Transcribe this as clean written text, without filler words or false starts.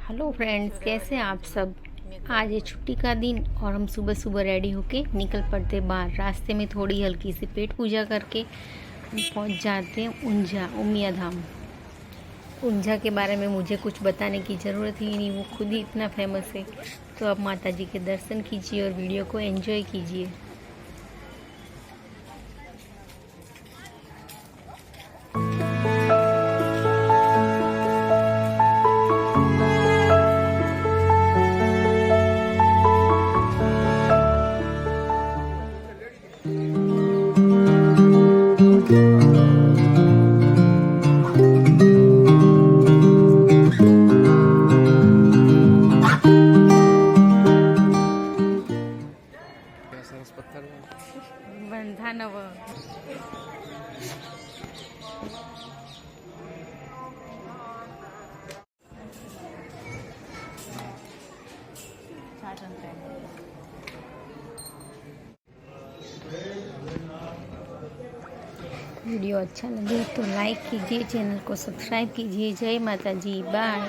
Hello friends, कैसे हैं आप सब। आज है छुट्टी का दिन और हम सुबह सुबह रेडी होके निकल पड़ते बाहर। रास्ते में थोड़ी हल्की सी पेट पूजा करके हम पहुंच जाते हैं ऊंझा उमिया धाम। ऊंझा के बारे में मुझे कुछ बताने की ज़रूरत ही नहीं, वो खुद ही इतना फेमस है। तो आप माता जी के दर्शन कीजिए और वीडियो को एंजॉय कीजिए। सरस पत्थर बंधा नव वीडियो अच्छा लगे तो लाइक कीजिए, चैनल को सब्सक्राइब कीजिए। जय माता जी, बाय।